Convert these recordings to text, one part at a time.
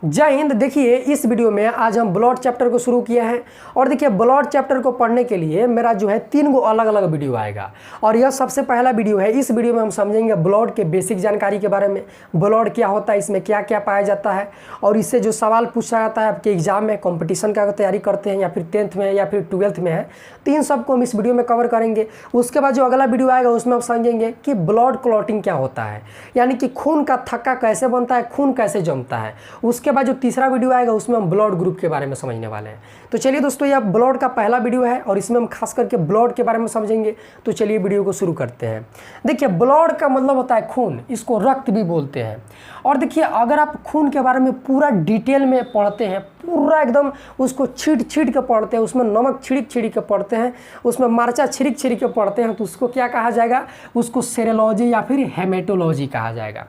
जय हिंद। देखिए इस वीडियो में आज हम ब्लड चैप्टर को शुरू किए हैं और देखिए ब्लड चैप्टर को पढ़ने के लिए मेरा जो है 3 गो अलग अलग वीडियो आएगा और यह सबसे पहला वीडियो है। इस वीडियो में हम समझेंगे ब्लड के बेसिक जानकारी के बारे में, ब्लड क्या होता है, इसमें क्या क्या पाया जाता है और इससे जो सवाल पूछा जाता है आपके एग्जाम में, कंपटीशन का तैयारी करते हैं या फिर 10th में या फिर 12th में है, तो इन सबको हम इस वीडियो में कवर करेंगे। उसके बाद जो अगला वीडियो आएगा उसमें हम समझेंगे कि ब्लड क्लॉटिंग क्या होता है, यानी कि खून का थक्का कैसे बनता है, खून कैसे जमता है। उसके बाद जो तीसरा वीडियो आएगा उसमें हम ब्लड ग्रुप के बारे में समझने वाले हैं। तो चलिए दोस्तों, यह ब्लड का पहला वीडियो है और इसमें हम खास करके ब्लड के बारे में समझेंगे। तो चलिए वीडियो को शुरू करते हैं। देखिए ब्लड का मतलब होता है खून, इसको रक्त भी बोलते हैं। और देखिए अगर आप खून के बारे में पूरा डिटेल में पढ़ते हैं, पूरा एकदम उसको छीट छीट के पढ़ते हैं, उसमें नमक छिड़क छिड़क के पढ़ते हैं, उसमें मरचा छिड़क छिड़क के पढ़ते हैं, तो उसको क्या कहा जाएगा, उसको सेरोलॉजी या फिर हेमेटोलॉजी कहा जाएगा।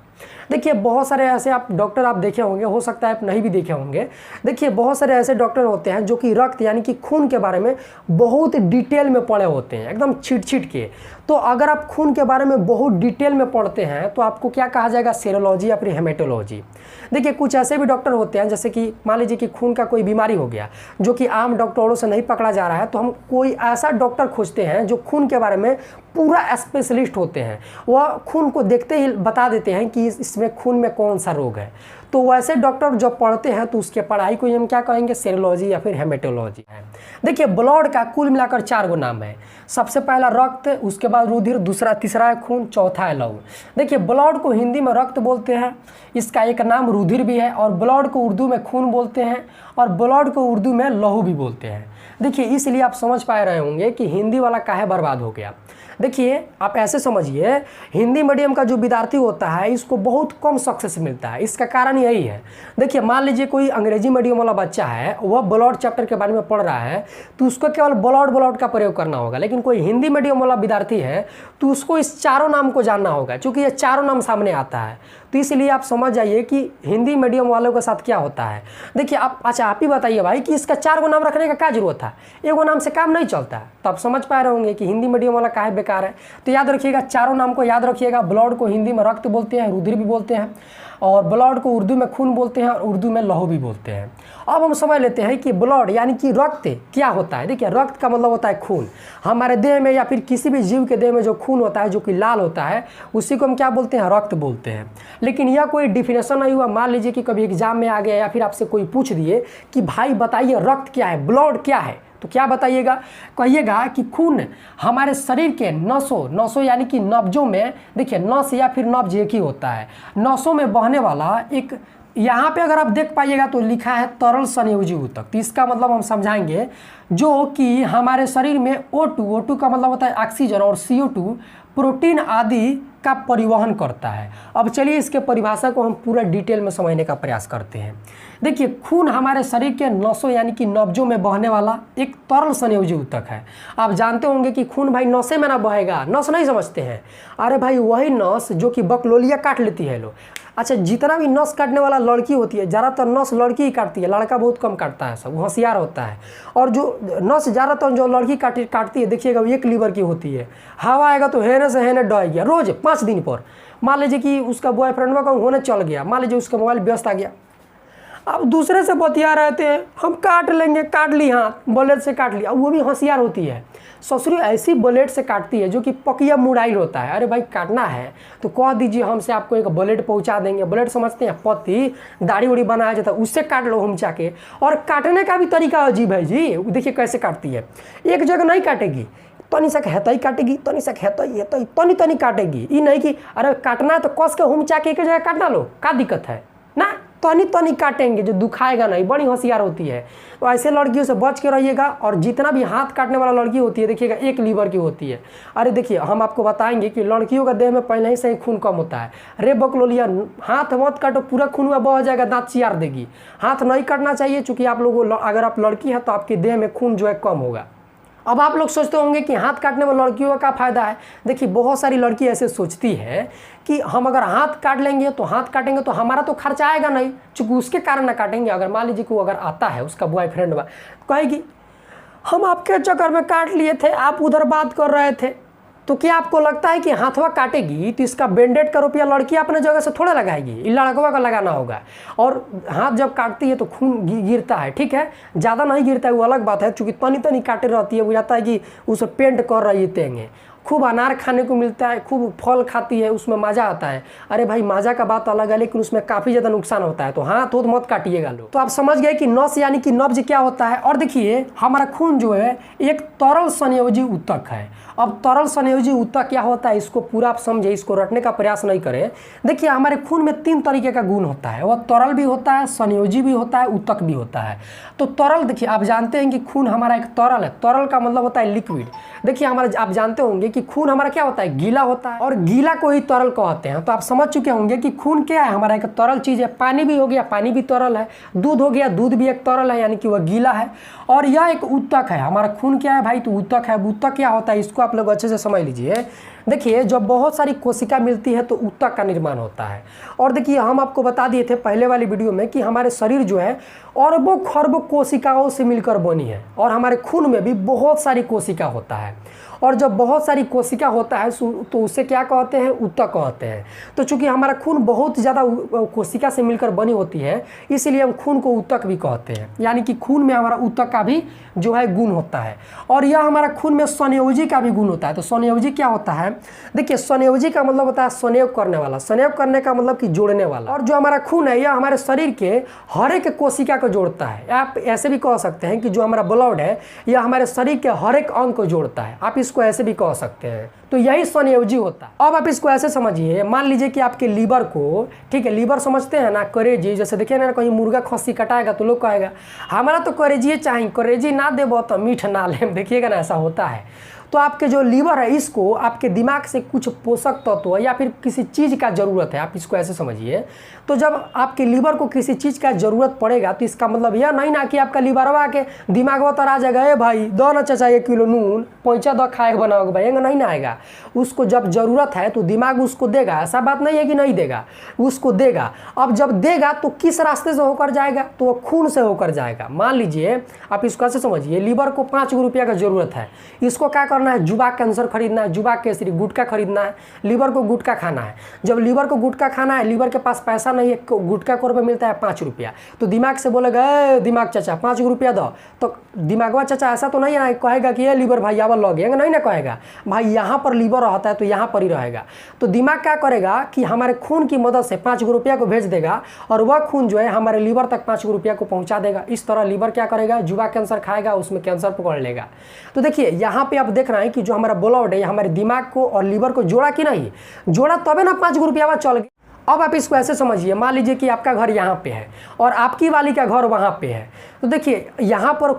देखिए बहुत सारे ऐसे आप डॉक्टर आप देखे होंगे, हो सकता है आप नहीं भी देखे होंगे। देखिए बहुत सारे ऐसे डॉक्टर होते हैं जो कि रक्त यानी कि खून के बारे में बहुत डिटेल में पढ़े होते हैं, एकदम छीट छीट के। तो अगर आप खून के बारे में बहुत डिटेल में पढ़ते हैं तो आपको क्या कहा जाएगा, सेरोलॉजी या फिर हेमेटोलॉजी। देखिए कुछ ऐसे भी डॉक्टर होते हैं, जैसे कि मान लीजिए कि खून का कोई बीमारी हो गया जो कि आम डॉक्टरों से नहीं पकड़ा जा रहा है, तो हम कोई ऐसा डॉक्टर खोजते हैं जो खून के बारे में पूरा स्पेशलिस्ट होते हैं। वह खून को देखते ही बता देते हैं कि इसमें खून में कौन सा रोग है। तो वैसे डॉक्टर जब पढ़ते हैं तो उसके पढ़ाई को हम क्या कहेंगे, सेरोलॉजी या फिर हेमेटोलॉजी है। देखिए ब्लड का कुल मिलाकर 4 गो नाम है। सबसे पहला रक्त, उसके बाद रुधिर, दूसरा तीसरा है खून, चौथा है लहू। देखिए ब्लड को हिंदी में रक्त बोलते हैं, इसका एक नाम रुधिर भी है, और ब्लड को उर्दू में खून बोलते हैं और ब्लड को उर्दू में लहू भी बोलते हैं। देखिए इसलिए आप समझ पा रहे होंगे कि हिंदी वाला काहे बर्बाद हो गया। देखिए आप ऐसे समझिए, हिंदी मीडियम का जो विद्यार्थी होता है इसको बहुत कम सक्सेस मिलता है। इसका कारण यही है। देखिए मान लीजिए कोई अंग्रेजी मीडियम वाला बच्चा है, वह ब्लड चैप्टर के बारे में पढ़ रहा है, तो उसको केवल ब्लड का प्रयोग करना होगा। लेकिन कोई हिंदी मीडियम वाला विद्यार्थी है तो उसको इस चारों नाम को जानना होगा, क्योंकि ये चारों नाम सामने आता है। तो इसलिए आप समझ जाइए कि हिंदी मीडियम वालों के साथ क्या होता है। देखिए आप ही बताइए भाई कि इसका 4 गो नाम रखने का क्या जरूरत है, एगो नाम से काम नहीं चलता है। तो आप समझ पा रहे होंगे कि हिंदी मीडियम वाला काहे बेकार है। तो याद रखिएगा, चारों नाम को याद रखिएगा। ब्लड को हिंदी में रक्त बोलते हैं, रुधिर भी बोलते हैं, और ब्लड को उर्दू में खून बोलते हैं और उर्दू में लहू भी बोलते हैं। अब हम समझ लेते हैं कि ब्लड यानी कि रक्त क्या होता है। देखिए रक्त का मतलब होता है खून। हमारे देह में या फिर किसी भी जीव के देह में जो खून होता है जो कि लाल होता है, उसी को हम क्या बोलते हैं, रक्त बोलते हैं। लेकिन यह कोई डिफिनेशन नहीं हुआ। मान लीजिए कि कभी एग्जाम में आ गया या फिर आपसे कोई पूछ दिए कि भाई बताइए रक्त क्या है, ब्लड क्या है, तो क्या बताइएगा, कहिएगा कि खून हमारे शरीर के नसों यानी कि नब्जों में, देखिए नस या फिर नब्ज एक ही होता है, नसों में बहने वाला एक, यहाँ पे अगर आप देख पाइएगा तो लिखा है तरल संयोजी ऊतक। तो इसका मतलब हम समझाएंगे जो कि हमारे शरीर में O2 का मतलब होता है ऑक्सीजन और CO2 प्रोटीन आदि का परिवहन करता है। अब चलिए इसके परिभाषा को हम पूरा डिटेल में समझने का प्रयास करते हैं। देखिए खून हमारे शरीर के नसों यानी कि नब्जों में बहने वाला एक तरल संयोजी ऊतक है। आप जानते होंगे कि खून भाई नसें में ना बहेगा, नस नहीं समझते हैं। अरे भाई वही नस जो कि बकलोलिया काट लेती है लोग। अच्छा, जितना भी नस काटने वाला लड़की होती है, ज़्यादातर नस लड़की ही काटती है, लड़का बहुत कम काटता है, सब होशियार होता है। और जो नस ज़्यादातर जो लड़की काटती है, देखिएगा एक लीवर की होती है। हवा आएगा तो हेने से हेने डॉय रोज़ 5 दिन पर। मान लीजिए कि उसका बॉयफ्रेंड का होने चल गया, मान लीजिए उसका मोबाइल व्यस्त आ गया, अब दूसरे से बतिया रहते हैं, हम काट लेंगे, काट ली हाथ, ब्लेड से काट लिया। वो भी होशियार होती है, ससुरी ऐसी ब्लेड से काटती है जो कि पकिया मुड़ाइल होता है। अरे भाई काटना है तो कह दीजिए, हमसे आपको एक ब्लेड पहुंचा देंगे। ब्लेड समझते हैं पत्ती, दाढ़ी उड़ी बनाया जाता है, उससे काट लो हम जाके। और काटने का भी तरीका अजीब है जी। देखिए कैसे काटती है, एक जगह नहीं काटेगी, तनी सा हेतई काटेगी, तनी सा हेतई तनी तनी काटेगी। ये नहीं कि अरे काटना है तो कस के हम चाके एक जगह काटना लो, क्या दिक्कत है ना, तनी तनी काटेंगे जो दुखाएगा नहीं। बड़ी होशियार होती है। तो ऐसे लड़कियों से बच के रहिएगा। और जितना भी हाथ काटने वाला लड़की होती है, देखिएगा एक लीवर की होती है। अरे देखिए हम आपको बताएंगे कि लड़कियों का देह में पहले ही से ही खून कम होता है। रे बकलोलिया, हाथ मत काटो, पूरा खून में बह जाएगा, दांत चियार देगी। हाथ नहीं काटना चाहिए, चूँकि आप लोगों, अगर आप लड़की हैं तो आपके देह में खून जो है कम होगा। अब आप लोग सोचते होंगे कि हाथ काटने में लड़कियों का क्या फ़ायदा है। देखिए बहुत सारी लड़की ऐसे सोचती है कि हम अगर हाथ काट लेंगे तो हाथ काटेंगे तो हमारा तो खर्चा आएगा नहीं, चूँकि उसके कारण ना काटेंगे। अगर मान लीजिए कि वो अगर आता है उसका बॉयफ्रेंड कहेगी हम आपके चक्कर में काट लिए थे, आप उधर बात कर रहे थे, तो क्या आपको लगता है कि हाथवा काटेगी तो इसका बैंडेड का रुपया लड़की अपने जगह से थोड़ा लगाएगी, ये लड़कवा का लगाना होगा। और हाथ जब काटती है तो खून गिरता है, ठीक है, ज़्यादा नहीं गिरता है वो अलग बात है, चूँकि तनी तनी काटे रहती है, वो जाता है कि उसे पेंट कर रही तेंगे। खूब अनार खाने को मिलता है, खूब फल खाती है, उसमें मज़ा आता है। अरे भाई मज़ा का बात अलग है, लेकिन उसमें काफ़ी ज़्यादा नुकसान होता है, तो हाथ तो मत काटिएगा लोग। तो आप समझ गए कि नस यानी कि नब्ज क्या होता है। और देखिए हमारा खून जो है एक तरल संयोजी ऊतक है। अब तरल संयोजी ऊतक क्या होता है इसको पूरा आप समझे, इसको रटने का प्रयास नहीं करें। देखिए हमारे खून में 3 तरीके का गुण होता है, वह तरल भी होता है, संयोजी भी होता है, ऊतक भी होता है। तो तरल देखिए आप जानते हैं कि खून हमारा एक तरल है, तरल का मतलब होता है लिक्विड। देखिए हमारा आप जानते होंगे कि खून हमारा क्या होता है, गीला होता है, और गीला को ही तरल कहते हैं। तो आप समझ चुके होंगे कि खून क्या है, हमारा एक तरल चीज़ है। पानी भी हो गया, पानी भी तरल है। दूध हो गया, दूध भी एक तरल है, यानी कि वह गीला है। और यह एक ऊतक है। हमारा खून क्या है भाई, तो ऊतक है। ऊतक क्या होता है इसको आप लोग अच्छे से समझ लीजिए। देखिए जब बहुत सारी कोशिका मिलती है तो ऊतक का निर्माण होता है। और देखिए हम आपको बता दिए थे पहले वाली वीडियो में कि हमारे शरीर जो है अरबों खरबों कोशिकाओं से मिलकर बनी है, और हमारे खून में भी बहुत सारी कोशिका होता है। और जब बहुत सारी कोशिका होता है तो उसे क्या कहते हैं, ऊतक कहते हैं। तो चूंकि हमारा खून बहुत ज़्यादा कोशिका से मिलकर बनी होती है, इसलिए हम खून को ऊतक भी कहते हैं। यानी कि खून में हमारा ऊतक का भी जो है गुण होता है। और यह हमारा खून में संयोजी का भी गुण होता है। तो संयोजी क्या होता है, देखिए संयोजी का मतलब होता है संयोग करने वाला। संयोग करने का मतलब कि जोड़ने वाला। और जो हमारा खून है यह हमारे शरीर के हर एक कोशिका को जोड़ता है। आप ऐसे भी कह सकते हैं कि जो हमारा ब्लड है यह हमारे शरीर के हर एक अंग को जोड़ता है। आप इसको ऐसे भी कह सकते हैं। तो यही संयोजी होता है। अब आप इसको ऐसे समझिए, मान लीजिए कि आपके लीवर को, ठीक है, लीवर समझते हैं ना, करेजी। जैसे देखिए ना कहीं मुर्गा खस्सी कटाएगा तो लोग कहेगा हमारा तो करेजी चाहिए, करेजी ना देबो तो मीठ ना ले। देखिएगा ना ऐसा होता है। तो आपके जो लीवर है इसको आपके दिमाग से कुछ पोषक तत्व या फिर किसी चीज़ का ज़रूरत है, आप इसको ऐसे समझिए। तो जब आपके लीवर को किसी चीज़ का ज़रूरत पड़ेगा तो इसका मतलब यह नहीं ना कि आपका लीवरवा के दिमागवा तर आ जाएगा, ए भाई दो ना चाचा 1 किलो नून पैंचा दो खाए बनाओगे भाई, नहीं ना आएगा। उसको जब ज़रूरत है तो दिमाग उसको देगा, ऐसा बात नहीं है कि नहीं देगा, उसको देगा। अब जब देगा तो किस रास्ते से होकर जाएगा, तो वो खून से होकर जाएगा। मान लीजिए आप इसको ऐसे समझिए, लीवर को 5 रुपया का ज़रूरत है, इसको क्या करना है, जुबा कैंसर खरीदना है, जुबा केसरी गुटखा खरीदना है, लीवर को गुटखा खाना है। जब लीवर को गुटखा खाना है, लीवर के पास पैसा नहीं है, गुटखा को रुपये मिलता है 5 रुपया, तो दिमाग से बोलेगा ए दिमाग चाचा 5 रुपया दो। तो दिमागवा चाचा ऐसा तो नहीं है ना कहेगा कि ये लीवर भाई आवा लग गया, नहीं ना कहेगा भाई यहाँ पर लीवर रहता है तो यहाँ पर ही रहेगा। तो दिमाग क्या करेगा कि हमारे खून की मदद से 5 रुपया को भेज देगा, और वह खून जो है हमारे लीवर तक 5 रुपया को पहुँचा देगा। इस तरह लीवर क्या करेगा, जुबा कैंसर खाएगा, उसमें कैंसर पकड़ लेगा। तो देखिए यहाँ पे आप देख रहे हैं कि जो हमारा ब्लड है हमारे दिमाग को और लीवर को जोड़ा कि नहीं, जोड़ा तबे ना 5 रुपया चल गया। अब आप इसको ऐसे समझिए, मान लीजिए कि आपका घर यहाँ पे है और आपकी वाली का घर वहाँ पे है। तो देखिए यहाँ पर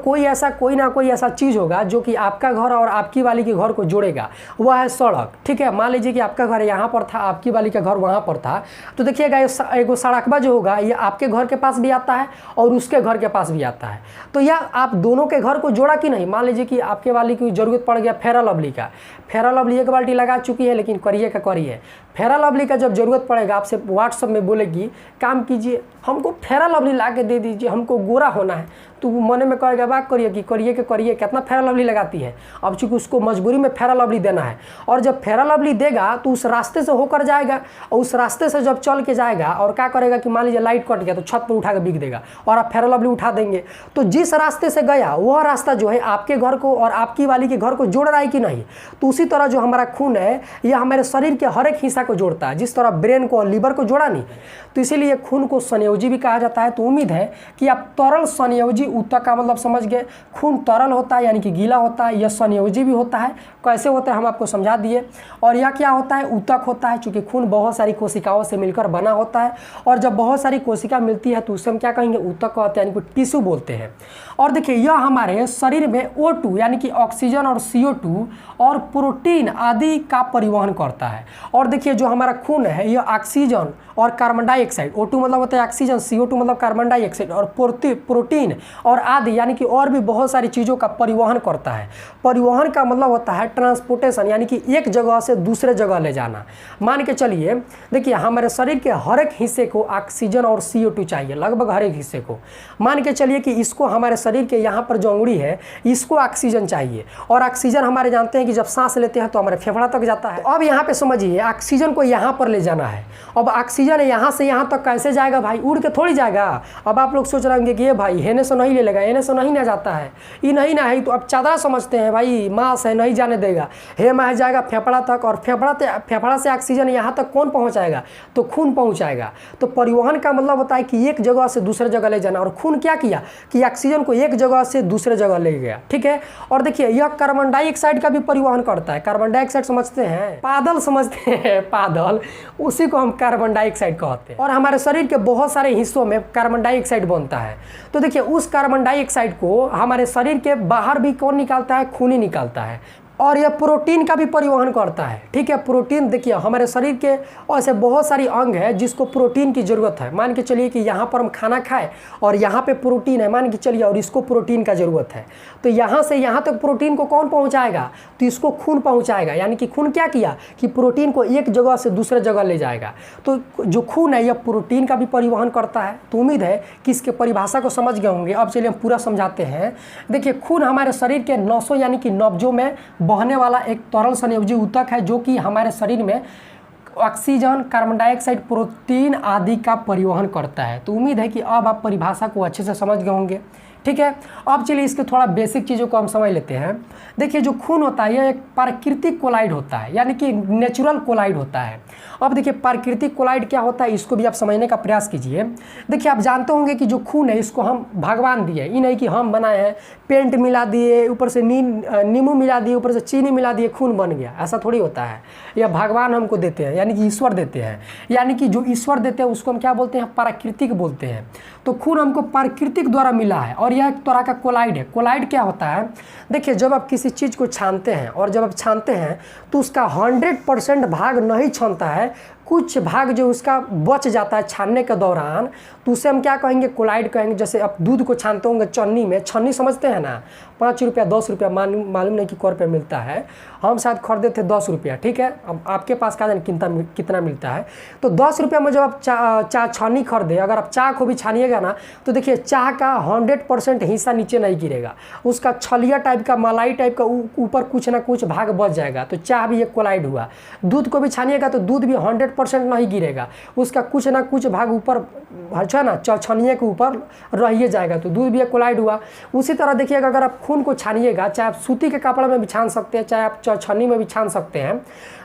कोई ना कोई ऐसा चीज़ होगा जो कि आपका घर और आपकी वाली के घर को जोड़ेगा, वह है सड़क। ठीक है, मान लीजिए कि आपका घर यहाँ पर था, आपकी वाली का घर वहाँ पर था। तो देखिएगा एगो सड़कबा जो होगा ये आपके घर के पास भी आता है और उसके घर के पास भी आता है। तो यह आप दोनों के घर को जोड़ा कि नहीं। मान लीजिए कि आपके वाली की ज़रूरत पड़ गया फेरा लवली का, फेरा लवली 1 बाल्टी लगा चुकी है लेकिन करिए का करिए। फेरा लवली का जब ज़रूरत पड़ेगा आपसे व्हाट्सएप में बोलेगी काम कीजिए हमको फेरा लवली ला के दे दीजिए, हमको गोरा होना है, तो मन में कहेगा बात करिए कि करिए कितना फेरा लवली लगाती है। अब चूँकि उसको मजबूरी में फेरा लवली देना है, और जब फेरा लवली देगा तो उस रास्ते से होकर जाएगा, और उस रास्ते से जब चल के जाएगा और क्या करेगा कि मान लीजिए लाइट कट गया तो छत पर उठा के बिक देगा और आप फेरा लवली उठा देंगे। तो जिस रास्ते से गया वह रास्ता जो है आपके घर को और आपकी वाली के घर को जोड़ रहा है कि नहीं। तो उसी तरह जो हमारा खून है यह हमारे शरीर के हर एक हिस्सा को जोड़ता है, जिस तरह ब्रेन को और लीवर को जोड़ा नहीं। तो इसीलिए खून को संयोजी भी कहा जाता है। तो उम्मीद है कि आप तरल संयोजी ऊतक का मतलब समझ गए। खून तरल होता है यानी कि गीला होता है, यह संयोजी भी होता है। कैसे होता है हम आपको समझा दिए। और यह क्या होता है, ऊतक होता है, चूँकि खून बहुत सारी कोशिकाओं से मिलकर बना होता है, और जब बहुत सारी कोशिका मिलती है तो उसे हम क्या कहेंगे, ऊतक कहते हैं, यानी कि टिश्यू बोलते हैं। और देखिए यह हमारे शरीर में O2 यानी कि ऑक्सीजन और CO2 और प्रोटीन आदि का परिवहन करता है। और देखिए जो हमारा खून है यह ऑक्सीजन और कार्बन डाइऑक्साइड, O2 मतलब होता है ऑक्सीजन, CO2 मतलब कार्बन डाइऑक्साइड, और प्रोटीन और आदि यानी कि और भी बहुत सारी चीज़ों का परिवहन करता है। परिवहन का मतलब होता है ट्रांसपोर्टेशन, यानी कि एक जगह से दूसरे जगह ले जाना। मान के चलिए देखिए हमारे शरीर के हर एक हिस्से को ऑक्सीजन और CO2 चाहिए, लगभग हर एक हिस्से को। मान के चलिए कि इसको हमारे शरीर के यहाँ पर जो अंगुड़ी है इसको ऑक्सीजन चाहिए, और ऑक्सीजन हमारे जानते हैं कि जब सांस लेते हैं तो हमारे फेफड़ा तक जाता है। तो अब यहाँ पे समझिए ऑक्सीजन को यहाँ पर ले जाना है। अब ऑक्सीजन यहाँ से यहाँ तक कैसे जाएगा भाई, उड़ के थोड़ी जाएगा। अब आप लोग सोच रहे होंगे कि ये भाई हेने से नहीं ले लेगा, हेने से नहीं ना जाता है, ये नहीं ना है, तो अब चादरा समझते हैं भाई, मांस है नहीं जाने देगा, हे माह जाएगा फेफड़ा तक, और फेफड़ा से ऑक्सीजन यहाँ तक कौन पहुँचाएगा, तो खून पहुँचाएगा। तो परिवहन का मतलब होता है कि एक जगह से दूसरे जगह ले जाना, और खून क्या किया कि ऑक्सीजन को एक जगह से दूसरे जगह ले गया, ठीक है। और देखिए यह कार्बन डाइऑक्साइड का भी परिवहन करता है। कार्बन डाइऑक्साइड समझते हैं, बादल समझते हैं, बादल, उसी को हम कार्बन डाइऑक्साइड कहते हैं। और हमारे शरीर के बहुत सारे हिस्सों में कार्बन डाइऑक्साइड बनता है। तो देखिए उस कार्बन डाइऑक्साइड को हमारे शरीर के बाहर भी कौन निकालता है, खून ही निकालता है। और यह प्रोटीन का भी परिवहन करता है, ठीक है। प्रोटीन देखिए हमारे शरीर के ऐसे बहुत सारी अंग है जिसको प्रोटीन की ज़रूरत है। मान के चलिए कि यहाँ पर हम खाना खाएं और यहाँ पे प्रोटीन है, मान के चलिए, और इसको प्रोटीन का ज़रूरत है, तो यहाँ से यहाँ तक प्रोटीन को कौन पहुँचाएगा, तो इसको खून पहुँचाएगा। यानी कि खून क्या किया कि प्रोटीन को एक जगह से दूसरे जगह ले जाएगा। तो जो खून है यह प्रोटीन का भी परिवहन करता है। तो उम्मीद है कि इसके परिभाषा को समझ गए होंगे। अब चलिए हम पूरा समझाते हैं। देखिए खून हमारे शरीर के नसों यानी कि नब्जों में बहने वाला एक तरल संयोजी ऊतक है, जो कि हमारे शरीर में ऑक्सीजन, कार्बन डाइऑक्साइड, प्रोटीन आदि का परिवहन करता है। तो उम्मीद है कि अब आप परिभाषा को अच्छे से समझ गए होंगे, ठीक है। अब चलिए इसके थोड़ा बेसिक चीज़ों को हम समझ लेते हैं। देखिए जो खून होता है यह एक प्राकृतिक कोलाइड होता है, यानी कि नेचुरल कोलाइड होता है। अब देखिए प्राकृतिक कोलाइड क्या होता है, इसको भी आप समझने का प्रयास कीजिए। देखिए आप जानते होंगे कि जो खून है इसको हम भगवान दिए, ये नहीं कि हम बनाए हैं, पेंट मिला दिए, ऊपर से नींबू मिला दिए, ऊपर से चीनी मिला दिए, खून बन गया, ऐसा थोड़ी होता है। यह भगवान हमको देते हैं, यानी कि ईश्वर देते हैं। यानी कि जो ईश्वर देते हैं उसको हम क्या बोलते हैं, प्राकृतिक बोलते हैं। तो खून हमको प्राकृतिक द्वारा मिला है, और यह एक तरह का कोलाइड है। कोलाइड क्या होता है, देखिए जब आप किसी चीज़ को छानते हैं, और जब आप छानते हैं तो उसका 100% भाग नहीं छानता है, कुछ भाग जो उसका बच जाता है छानने के दौरान, तो उसे हम क्या कहेंगे, कोलाइड कहेंगे। जैसे आप दूध को छानते होंगे छन्नी में, छन्नी समझते हैं ना, 5 रुपया 10 रुपया मालूम नहीं कि कौन पे मिलता है, हम शायद खरीदे थे 10 रुपया, ठीक है। अब आपके पास का जाने कितना मिलता है। तो 10 रुपया में जब आप चाय छानी खरीदे, अगर आप चाय को भी छानिएगा ना, तो देखिए चाय का 100% हिस्सा नीचे नहीं गिरेगा, उसका छलिया टाइप का, मलाई टाइप का ऊपर कुछ ना कुछ भाग बच जाएगा। तो चाय भी एक कोलाइड हुआ। दूध को भी छानिएगा तो दूध भी 100% नहीं गिरेगा, उसका कुछ ना कुछ भाग ऊपर है ना, छनिए के ऊपर रहिए जाएगा, तो दूध भी एक कोलाइड हुआ। उसी तरह देखिएगा अगर आप खून को छानिएगा, चाहे आप सूती के कपड़े में भी छान सकते हैं, चाहे आप छन्नी में भी छान सकते हैं,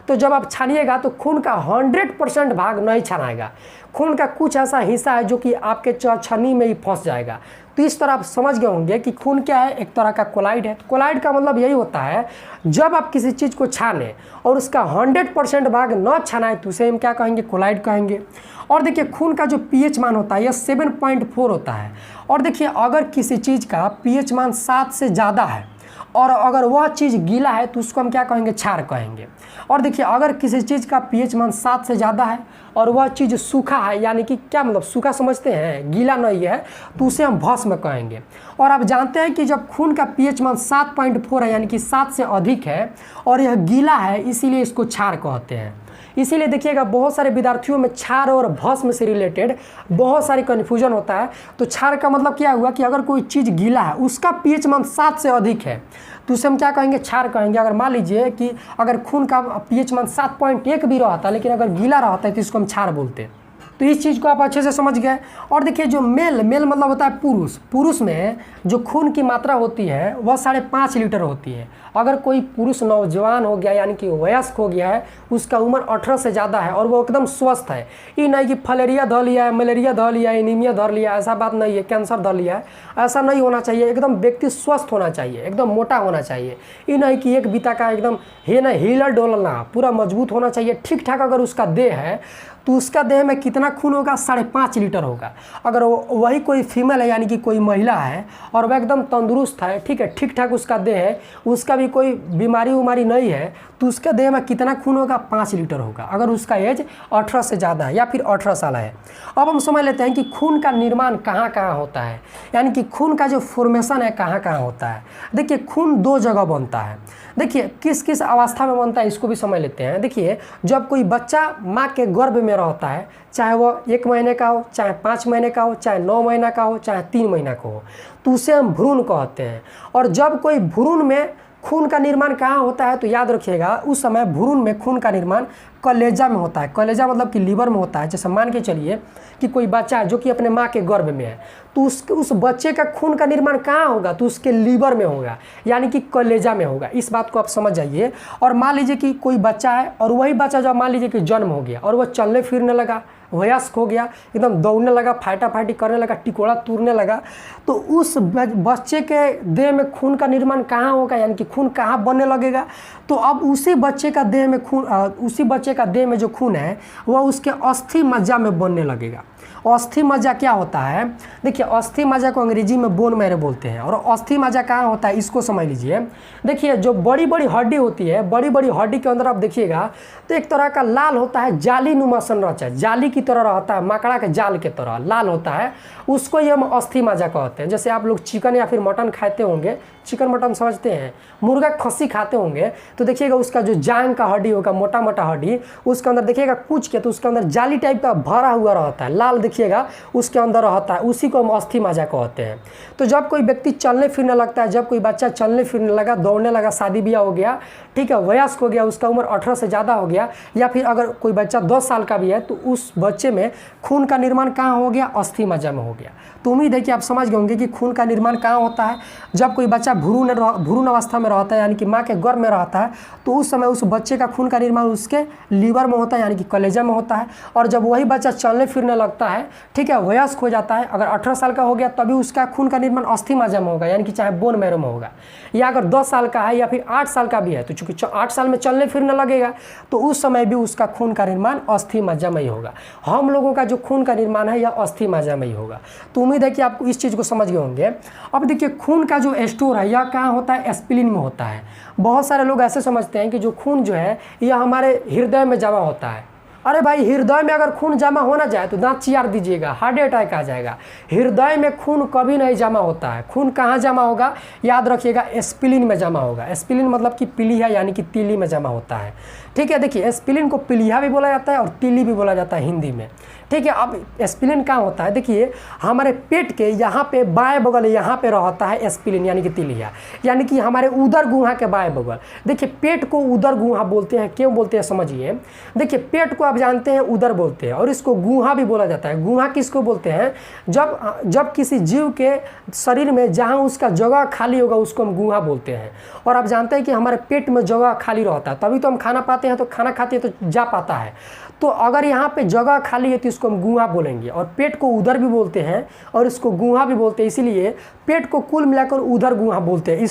तो जब आप छानिएगा तो खून का 100% भाग नहीं छनाएगा, खून का कुछ ऐसा हिस्सा है जो कि आपके छन्नी में ही फंस जाएगा। तो इस तरह आप समझ गए होंगे कि खून क्या है, एक तरह का कोलाइड है। कोलाइड का मतलब यही होता है, जब आप किसी चीज़ को छाने और उसका 100% भाग न छनाए तो उसे हम क्या कहेंगे, कोलाइड कहेंगे। और देखिए खून का जो pH मान होता है यह 7.4 होता है। और देखिए अगर किसी चीज़ का pH मान 7 से ज़्यादा है और अगर वह चीज़ गीला है तो उसको हम क्या कहेंगे, क्षार कहेंगे। और देखिए अगर किसी चीज़ का pH मान 7 से ज़्यादा है और वह चीज़ सूखा है, यानी कि क्या मतलब सूखा समझते हैं, गीला नहीं है, तो उसे हम भस्म कहेंगे। और आप जानते हैं कि जब खून का pH मान 7.4 है, यानी कि 7 से अधिक है, और यह गीला है, इसीलिए इसको क्षार कहते हैं। इसीलिए देखिएगा बहुत सारे विद्यार्थियों में क्षार और भस्म से रिलेटेड बहुत सारी कन्फ्यूजन होता है। तो क्षार का मतलब क्या हुआ कि अगर कोई चीज़ गीला है, उसका pH मान 7 से अधिक है, तो उसे हम क्या कहेंगे, क्षार कहेंगे। अगर मान लीजिए कि अगर खून का pH मान 7.1 भी रहता लेकिन अगर गीला रहता है तो इसको हम क्षार बोलते हैं। तो इस चीज़ को आप अच्छे से समझ गए। और देखिए जो मेल मतलब होता है पुरुष, पुरुष में जो खून की मात्रा होती है वह 5.5 लीटर होती है। अगर कोई पुरुष नौजवान हो गया, यानी कि वयस्क हो गया है, उसका उम्र 18 से ज़्यादा है और वो एकदम स्वस्थ है, ये नहीं कि फलेरिया धर लिया है, मलेरिया धर लिया है, एनीमिया धर लिया है, ऐसा बात नहीं है, कैंसर धर लिया है, ऐसा नहीं होना चाहिए। एकदम व्यक्ति स्वस्थ होना चाहिए, एकदम मोटा होना चाहिए। ये नहीं कि एक बीता का एकदम हिलर डोलना, पूरा मजबूत होना चाहिए, ठीक ठाक अगर उसका देह है तो उसका देह में कितना खून होगा, 5.5 लीटर होगा। अगर वही कोई फीमेल है यानी कि कोई महिला है और वह एकदम तंदुरुस्त है, ठीक है, ठीक ठाक उसका देह है, उसका भी कोई बीमारी उमारी नहीं है, तो उसके देह में कितना खून होगा, 5 लीटर होगा, अगर उसका एज 18 से ज़्यादा है या फिर 18 साल है। अब हम समझ लेते हैं कि खून का निर्माण कहाँ कहाँ होता है, यानी कि खून का जो फॉर्मेशन है कहाँ कहाँ होता है। देखिए खून 2 जगह बनता है। देखिए किस किस अवस्था में बनता है इसको भी समझ लेते हैं। देखिए जब कोई बच्चा माँ के गर्भ में रहता है, चाहे वो 1 महीने का हो, चाहे 5 महीने का हो, चाहे 9 महीना का हो, चाहे 3 महीना का हो, तो उसे हम भ्रूण कहते हैं। और जब कोई भ्रूण में खून का निर्माण कहाँ होता है, तो याद रखिएगा उस समय भ्रूण में खून का निर्माण कलेजा में होता है। कलेजा मतलब कि लीवर में होता है। जैसे मान के चलिए कि कोई बच्चा है जो कि अपने माँ के गर्भ में है, तो उस बच्चे का खून का निर्माण कहाँ होगा, तो उसके लीवर में होगा, यानी कि कलेजा में होगा। इस बात को आप समझ जाइए। और मान लीजिए कि कोई बच्चा है और वही बच्चा जब मान लीजिए कि जन्म हो गया और वह चलने फिरने लगा, वयस्क हो गया, एकदम दौड़ने लगा, फाटाफाटी करने लगा, टिकोड़ा तूरने लगा, तो उस बच्चे के देह में खून का निर्माण कहाँ होगा, यानी कि खून कहाँ बनने लगेगा। तो अब उसी बच्चे का देह में खून, उसी बच्चे का देह में जो खून है वह उसके अस्थि मज्जा में बनने लगेगा। अस्थि मज्जा क्या होता है, देखिए अस्थि मज्जा को अंग्रेजी में बोन मैरो बोलते हैं। और अस्थि मज्जा कहाँ होता है इसको समझ लीजिए। देखिए जो बड़ी बड़ी हड्डी होती है, बड़ी बड़ी हड्डी के अंदर आप देखिएगा तो एक तरह का लाल होता है, जाली नुमा संरचना, जाली की तरह रहता है, मकड़ा के जाल के तरह लाल होता है, उसको ही हम अस्थि मज्जा कहते हैं। जैसे आप लोग चिकन या फिर मटन खाते होंगे, चिकन मटन समझते हैं, मुर्गा खस्सी खाते होंगे, तो देखिएगा उसका जो जांग का हड्डी होगा, मोटा मोटा हड्डी, उसके अंदर देखिएगा कुछ के तो उसके अंदर जाली टाइप का भरा हुआ रहता है, लाल देखिएगा उसके अंदर रहता है, उसी को हम अस्थि मज्जा कहते हैं। तो जब कोई व्यक्ति चलने फिरने लगता है, जब कोई बच्चा चलने फिरने लगा, दौड़ने लगा, शादी ब्याह हो गया, ठीक है, वयस्क हो गया, उसका उम्र 18 से ज़्यादा हो गया, या फिर अगर कोई बच्चा 10 साल का भी है, तो उस बच्चे में खून का निर्माण कहाँ हो गया, अस्थि मज्जा में हो गया। तो उम्मीद है कि आप समझ गए होंगे कि खून का निर्माण कहाँ होता है। जब कोई बच्चा भ्रूण अवस्था में रहता है, यानी कि माँ के गर्भ में रहता है, तो उस समय उस बच्चे का खून का निर्माण उसके लीवर में होता है, यानी कि कलेजा में होता है। और जब वही बच्चा चलने फिरने लगता है, ठीक है, वयस्क हो जाता है, अगर 18 साल का हो गया तभी उसका खून का निर्माण अस्थि मज्जा में होगा, यानी कि चाहे बोन मैरो में होगा। या अगर 10 साल का है या फिर 8 साल का भी है, तो चूंकि 8 साल में चलने फिरने लगेगा, तो उस समय भी उसका खून का निर्माण अस्थि मज्जा में ही होगा। हम लोगों का जो खून का निर्माण है यह अस्थि मज्जा में ही होगा। तो उम्मीद है कि आप इस चीज़ को समझ गए होंगे। अब देखिए खून का जो स्टोर है यह कहाँ होता है, स्प्लीन में होता है। बहुत सारे लोग ऐसे समझते हैं कि जो खून जो है यह हमारे हृदय में जमा होता है। अरे भाई, हृदय में अगर खून जमा होना जाए तो दांत चियार दीजिएगा, हार्ट अटैक आ जाएगा। हृदय में खून कभी नहीं जमा होता है। खून कहाँ जमा होगा, याद रखिएगा, स्प्लीन में जमा होगा। स्प्लीन मतलब कि पीलिया, यानी कि तीली में जमा होता है। ठीक है, देखिए स्प्लीन को पीलिया भी बोला जाता है और तीली भी बोला जाता है हिंदी में। ठीक है, अब स्प्लीन कहाँ होता है, देखिए हमारे पेट के यहाँ पे बाएं बगल यहाँ पे रहता है स्प्लीन, यानी कि तीलिया, यानी कि हमारे उदर गुहा के बाएं बगल। देखिए पेट को उदर गुहा बोलते हैं, क्यों बोलते हैं समझिए। देखिए पेट को आप जानते हैं उदर बोलते हैं, और इसको गुहा भी बोला जाता है। गुहा किसको बोलते हैं, जब किसी जीव के शरीर में जहाँ उसका जगह खाली होगा उसको हम गुहा बोलते हैं। और आप जानते हैं कि हमारे पेट में जगह खाली रहता है, तभी तो हम खाना पाते हैं, तो खाना खाते हैं तो जा पाता है। तो अगर यहाँ पे जगह खाली है तो इसको हम गुहा बोलेंगे। और पेट को उदर भी बोलते हैं और इसको गुहा भी बोलते हैं, इसीलिए पेट को कुल मिलाकर उदर गुहा बोलते हैं,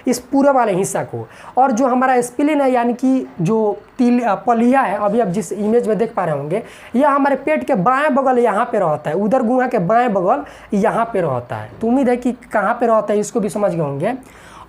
इस पूरे वाले हिस्सा को। और जो हमारा स्प्लीन है, यानी कि जो पलिया है, अभी आप जिस इमेज में देख पा रहे होंगे, यह हमारे पेट के बाएं बगल यहाँ पे रहता है, उदर गुहा के बाएं बगल यहाँ पे रहता है। तो उम्मीद है कि कहाँ पे रहता है इसको भी समझ गए होंगे।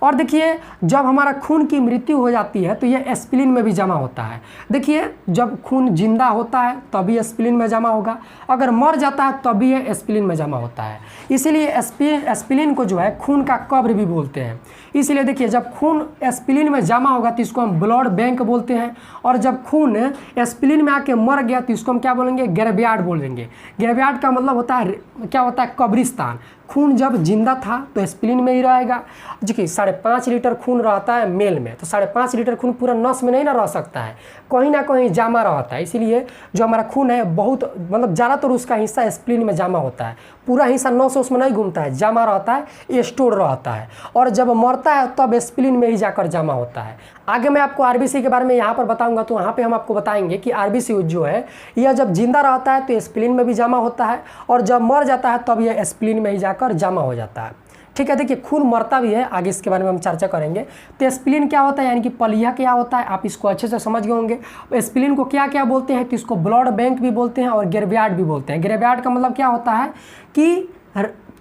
और देखिए जब हमारा खून की मृत्यु हो जाती है तो यह स्प्लीन में भी जमा होता है। देखिए जब खून जिंदा होता है तभी स्प्लीन में जमा होगा, अगर मर जाता है तभी यह स्प्लीन में जमा होता है। इसीलिए स्प्लीन को जो है खून का कब्र भी बोलते हैं। इसलिए देखिए जब खून स्प्लीन में जमा होगा तो इसको हम ब्लड बैंक बोलते हैं, और जब खून स्प्लीन में आके मर गया तो इसको हम क्या बोलेंगे, ग्रेवयार्ड बोलेंगे। ग्रेवयार्ड का मतलब होता है, क्या होता है, कब्रिस्तान। खून जब जिंदा था तो स्प्लीन में ही रहेगा। देखिए 5.5 लीटर खून रहता है मेल में, तो 5.5 लीटर खून पूरा नस में नहीं ना रह सकता है, कहीं ना कहीं जमा रहता है। इसीलिए जो हमारा खून है बहुत मतलब ज़्यादातर उसका हिस्सा स्प्लीन में जमा होता है, पूरा हिस्सा नस उसमें नहीं घूमता है, जमा रहता है, स्टोर रहता है। और जब मरता है तब स्प्लीन में ही जाकर जमा होता है। आगे मैं आपको आरबीसी के बारे में यहाँ पर बताऊंगा, तो वहाँ पे हम आपको बताएंगे कि आरबीसी जो है यह जब जिंदा रहता है तो स्प्लीन में भी जमा होता है, और जब मर जाता है तब यह स्प्लीन में ही जाकर जमा हो जाता है। ठीक है। देखिए खून मरता भी है, आगे इसके बारे में हम चर्चा करेंगे। तो स्प्लीन क्या होता है, यानी कि पलिया क्या होता है, आप इसको अच्छे से समझ गए होंगे। स्प्लीन को क्या क्या बोलते हैं, तो इसको ब्लड बैंक भी बोलते हैं और ग्रेवयार्ड भी बोलते हैं। ग्रेवयार्ड का मतलब क्या होता है कि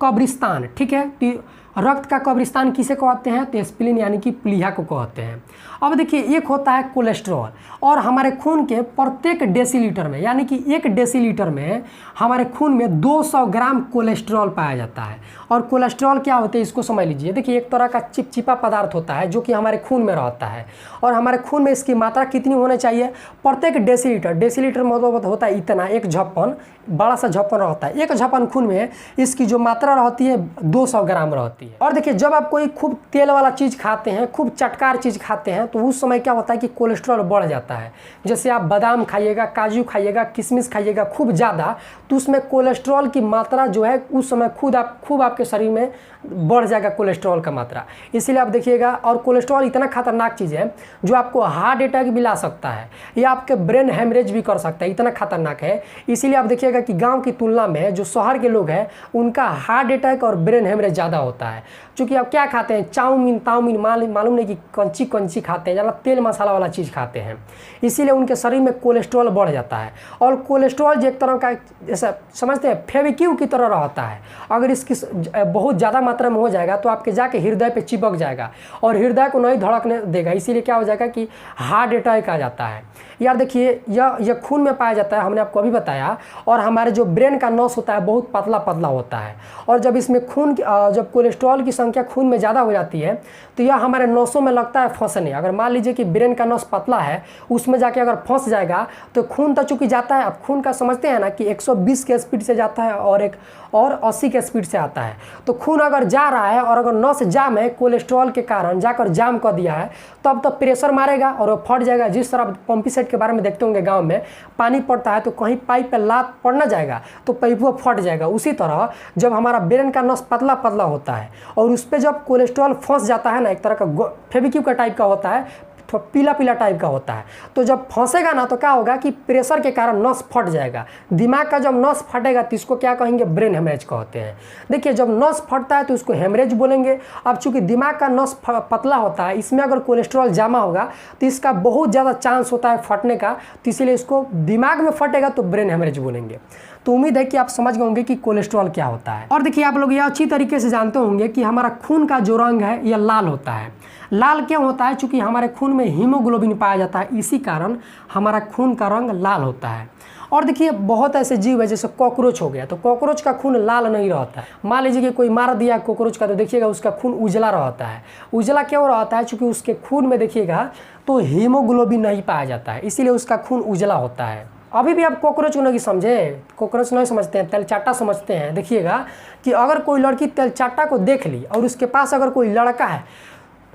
कब्रिस्तान, ठीक है। तो रक्त का कब्रिस्तान किसे कहते हैं, तो स्प्लीन यानी कि प्लीहा को कहते हैं। अब देखिए एक होता है कोलेस्ट्रॉल, और हमारे खून के प्रत्येक डेसीलीटर में, यानी कि 1 डेसीलीटर में हमारे खून में 200 ग्राम कोलेस्ट्रॉल पाया जाता है। और कोलेस्ट्रॉल क्या होते हैं इसको समझ लीजिए। देखिए एक तरह का चिपचिपा पदार्थ होता है जो कि हमारे खून में रहता है, और हमारे खून में इसकी मात्रा कितनी होनी चाहिए, प्रत्येक डेसीलीटर, डेसीलीटर मतलब होता है इतना, एक झप्पन, बड़ा सा झप्पन रहता है, एक झप्पन खून में इसकी जो मात्रा रहती है 200 ग्राम रहती है। और देखिए जब आप कोई खूब तेल वाला चीज़ खाते हैं, खूब चटकार चीज़ खाते हैं, तो उस समय क्या होता है कि कोलेस्ट्रॉल बढ़ जाता है। जैसे आप बादाम खाइएगा, काजू खाइएगा, किशमिश खाइएगा खूब ज़्यादा, तो उसमें कोलेस्ट्रॉल की मात्रा जो है उस समय खूब आपके शरीर में बढ़ जाएगा कोलेस्ट्रॉल का मात्रा। इसीलिए आप देखिएगा, और कोलेस्ट्रॉल इतना खतरनाक चीज़ है जो आपको हार्ट अटैक भी ला सकता है, या आपके ब्रेन हेमरेज भी कर सकता है, इतना खतरनाक है। इसीलिए आप देखिएगा कि गांव की तुलना में जो शहर के लोग हैं उनका हार्ट अटैक और ब्रेन हेमरेज ज़्यादा होता है। क्योंकि आप क्या खाते हैं, चाउमीन ताउमीन, मालूम नहीं कि कंची खाते हैं, ज़्यादा तेल मसाला वाला चीज़ खाते हैं, इसीलिए उनके शरीर में कोलेस्ट्रॉल बढ़ जाता है। और कोलेस्ट्रॉल जो एक तरह का जैसा समझते हैं फेविक्यू की तरह रहता है, अगर इसकी बहुत ज़्यादा मात्रा में हो जाएगा तो आपके जाके हृदय पे चिपक जाएगा और हृदय को नहीं धड़कने देगा, इसीलिए क्या हो जाएगा कि हार्ट अटैक आ जाता है। यार देखिए यह खून में पाया जाता है, हमने आपको अभी बताया। और हमारे जो ब्रेन का नस होता है बहुत पतला पतला होता है, और जब इसमें जब कोलेस्ट्रॉल की संख्या खून में ज़्यादा हो जाती है तो यह हमारे नसों में लगता है फंसने। अगर मान लीजिए कि ब्रेन का नस पतला है, उसमें जाके अगर फंस जाएगा तो खून तो चूँकि जाता है, अब खून का समझते हैं ना कि 120 के स्पीड से जाता है और 80 के स्पीड से आता है। तो खून अगर जा रहा है और अगर नस जाम है, कोलेस्ट्रॉल के कारण जाकर जाम कर दिया है, तब तो प्रेशर मारेगा और वो फट जाएगा। जिस तरह पंपी सेट के बारे में देखते होंगे, गांव में पानी पड़ता है तो कहीं पाइप पे लात पड़ना जाएगा तो पाइप वो फट जाएगा। उसी तरह जब हमारा ब्रेन का नस पतला पतला होता है और उस पर जब कोलेस्ट्रॉल फंस जाता है ना, एक तरह का फेविक्यू का टाइप का होता है, पीला पीला टाइप का होता है, तो जब फंसेगा ना तो क्या होगा कि प्रेशर के कारण नस फट जाएगा। दिमाग का जब नस फटेगा तो इसको क्या कहेंगे, ब्रेन हेमरेज कहते हैं। देखिए जब नस फटता है तो उसको हेमरेज बोलेंगे। अब चूंकि दिमाग का नस पतला होता है, इसमें अगर कोलेस्ट्रॉल जमा होगा तो इसका बहुत ज़्यादा चांस होता है फटने का, तो इसीलिए इसको दिमाग में फटेगा तो ब्रेन हेमरेज बोलेंगे। तो उम्मीद है कि आप समझ गए होंगे कि कोलेस्ट्रॉल क्या होता है। और देखिए आप लोग ये अच्छी तरीके से जानते होंगे कि हमारा खून का जो रंग है यह लाल होता है। लाल क्यों होता है, चूँकि हमारे खून में हीमोग्लोबिन पाया जाता है, इसी कारण हमारा खून का रंग लाल होता है। और देखिए बहुत ऐसे जीव है, जैसे कॉकरोच हो गया, तो कॉकरोच का खून लाल नहीं रहता है। मान लीजिए कि कोई मार दिया कॉकरोच का, तो देखिएगा उसका खून उजला रहता है। उजला क्यों रहता है, चूँकि उसके खून में देखिएगा तो हीमोग्लोबिन नहीं पाया जाता है, इसीलिए उसका खून उजला होता है। अभी भी आप कॉकरोच को नहीं समझे, कॉकरोच नहीं समझते हैं, तेलचाट्टा समझते हैं। देखिएगा कि अगर कोई लड़की तेलचाट्टा को देख ली और उसके पास अगर कोई लड़का है,